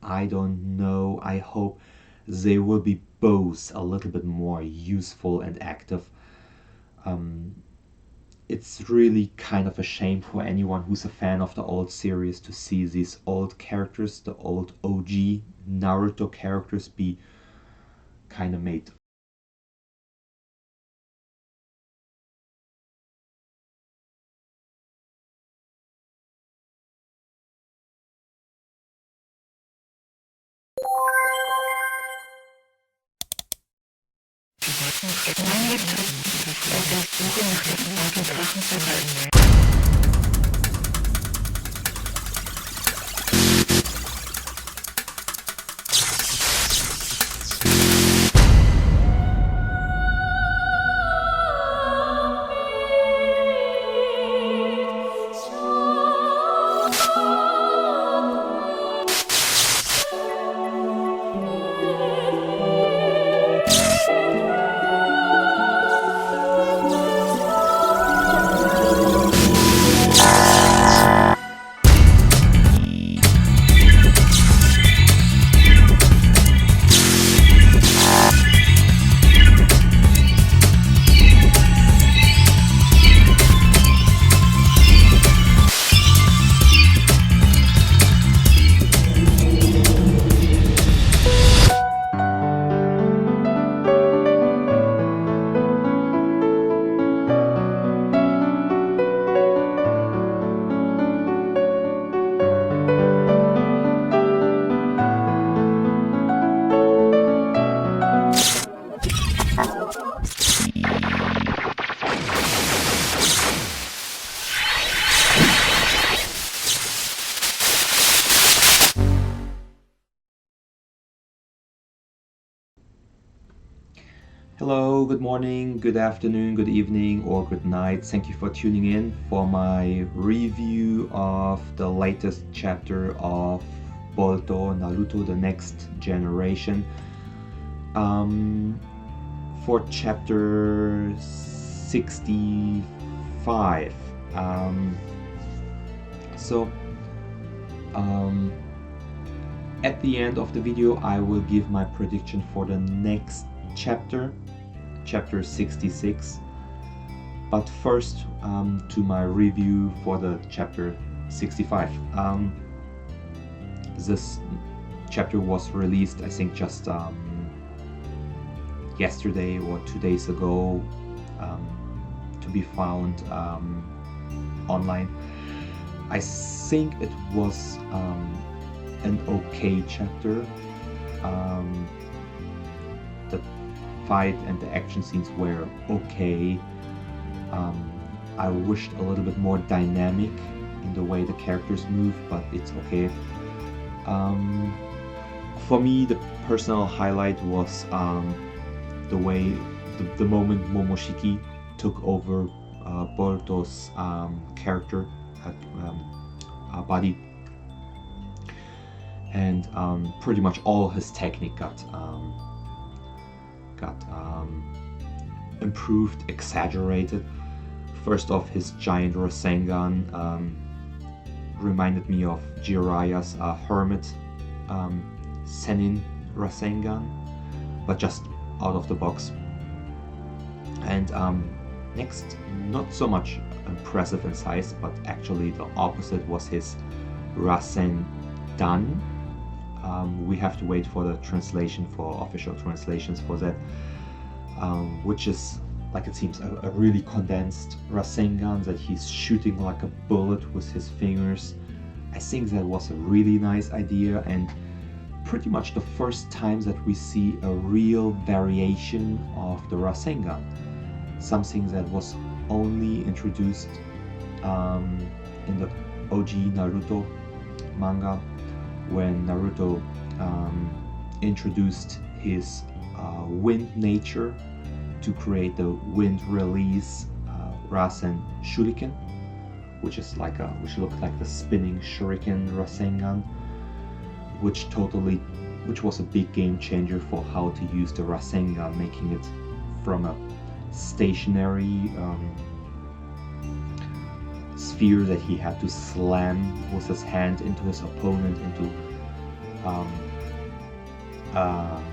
I don't know. I hope they will be both a little bit more useful and active. Um, it's really kind of a shame for anyone who's a fan of the old series to see these old characters, the old OG Naruto characters, be kind of made. Hello, good morning, good afternoon, good evening, or good night. Thank you for tuning in for my review of the latest chapter of Boruto Naruto The Next Generation. Um, for chapter 65. So, um, at the end of the video, I will give my prediction for the next chapter 66. But first, to my review for the chapter 65. This chapter was released, I think, just yesterday or 2 days ago, to be found online. I think it was an okay chapter. The fight and the action scenes were okay. I wished a little bit more dynamic in the way the characters move, but it's okay. For me, the personal highlight was the way, the moment Momoshiki took over Boruto's character body, and pretty much all his technique got improved, exaggerated. First off, his giant Rasengan reminded me of Jiraiya's Hermit Senin Rasengan, but just out of the box. And next, not so much impressive in size, but actually the opposite was his Rasendan. We have to wait for the translation, for official translations for that, which is, like it seems, a really condensed Rasengan that he's shooting like a bullet with his fingers. I think that was a really nice idea, and pretty much the first time that we see a real variation of the Rasengan. Something that was only introduced in the OG Naruto manga, when Naruto introduced his wind nature to create the wind release Rasen Shuriken, which looked like the spinning Shuriken Rasengan, which was a big game changer for how to use the Rasengan, making it from a stationary sphere that he had to slam with his hand into his opponent, into um,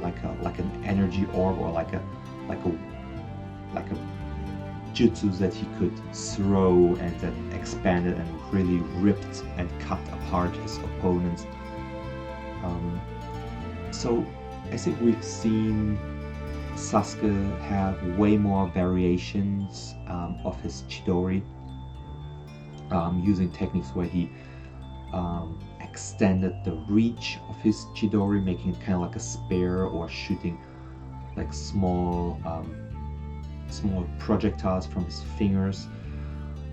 like an energy orb, or like a like a jutsu that he could throw and that expanded and really ripped and cut apart his opponents. So I think we've seen Sasuke have way more variations of his Chidori, using techniques where he extended the reach of his Chidori, making it kind of like a spear, or shooting like small projectiles from his fingers,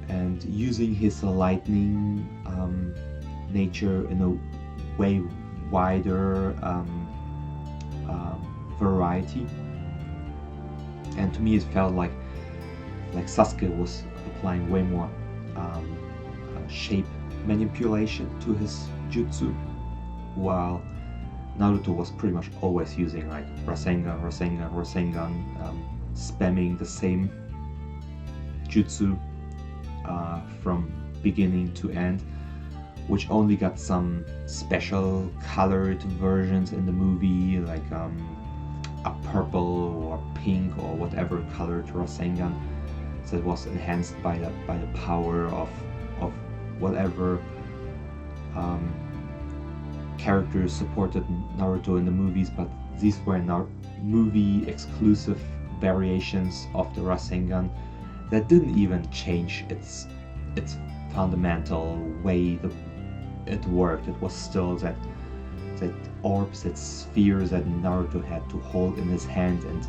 and using his lightning nature in a way wider variety. And to me it felt like Sasuke was applying way more shape manipulation to his jutsu, while Naruto was pretty much always using like Rasengan, spamming the same jutsu from beginning to end, which only got some special colored versions in the movie, like a purple or pink or whatever colored Rasengan that was enhanced by the power of whatever characters supported Naruto in the movies. But these were movie exclusive variations of the Rasengan that didn't even change its fundamental way it worked. It was still that orbs, that sphere that Naruto had to hold in his hand and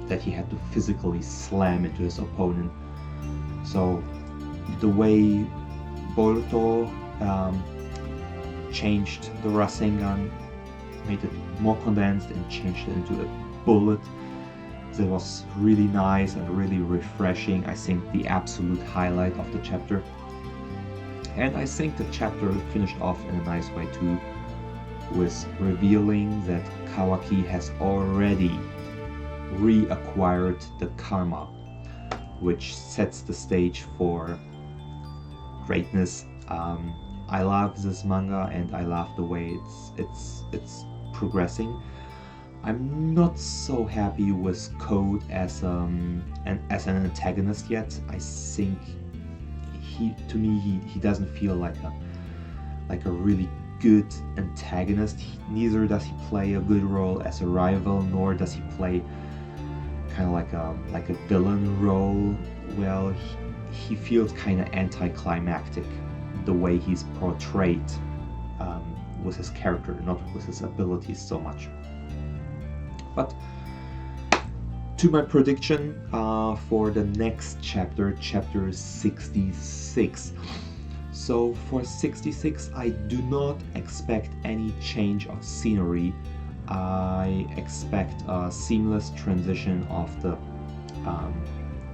that he had to physically slam into his opponent. So the way Boruto changed the Rasengan, made it more condensed and changed it into a bullet, that was really nice and really refreshing. I think the absolute highlight of the chapter. And I think the chapter finished off in a nice way too, with revealing that Kawaki has already reacquired the karma, which sets the stage for greatness. I love this manga and I love the way it's progressing. I'm not so happy with Code as an antagonist yet. I think to me he doesn't feel like a really good antagonist. Neither does he play a good role as a rival, nor does he play kind of like a villain role. Well, he feels kind of anticlimactic the way he's portrayed with his character, not with his abilities so much. But to my prediction for the next chapter, chapter 66. So for 66, I do not expect any change of scenery. I expect a seamless transition of the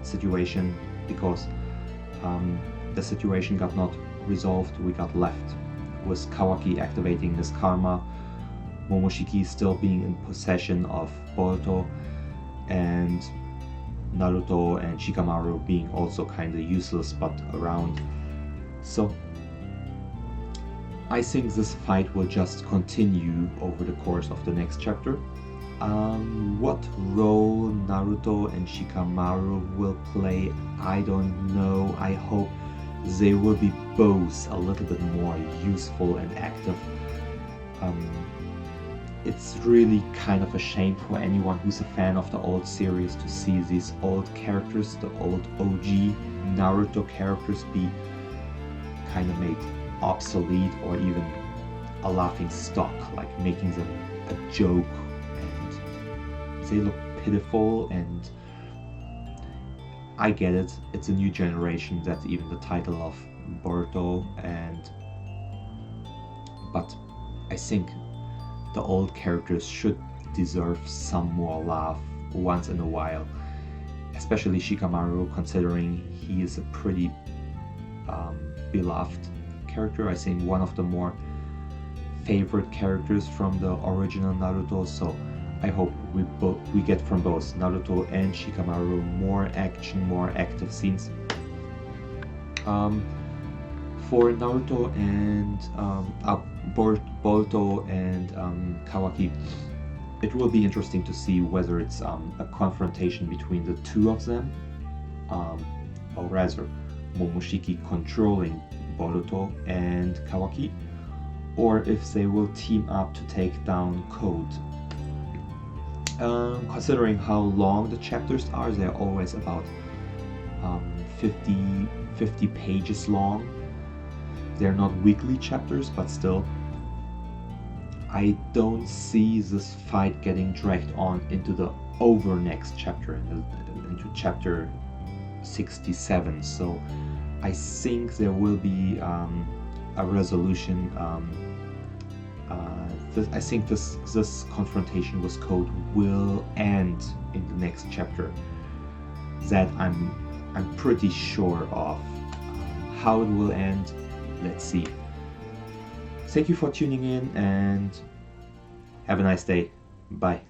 situation, because the situation got not resolved, we got left with Kawaki activating his karma, Momoshiki still being in possession of Boruto, and Naruto and Shikamaru being also kind of useless but around. So I think this fight will just continue over the course of the next chapter. What role Naruto and Shikamaru will play, I don't know. I hope they will be both a little bit more useful and active. It's really kind of a shame for anyone who's a fan of the old series to see these old characters, the old OG Naruto characters, be kind of made obsolete or even a laughing stock, like making them a joke, and they look pitiful. And I get it, it's a new generation, that's even the title of Boruto, but I think the old characters should deserve some more love once in a while, especially Shikamaru, considering he is a pretty beloved character. I think one of the more favorite characters from the original Naruto, so I hope we get from both Naruto and Shikamaru more action, more active scenes. For Naruto and Boruto and Kawaki, it will be interesting to see whether it's a confrontation between the two of them, or rather, Momoshiki controlling Boruto and Kawaki, or if they will team up to take down Code. Considering how long the chapters are, they're always about 50 pages long. They're not weekly chapters, but still, I don't see this fight getting dragged on into the over next chapter, into chapter 67. So I think there will be a resolution. I think this confrontation with Code will end in the next chapter. That I'm pretty sure of. How it will end, let's see. Thank you for tuning in and have a nice day. Bye.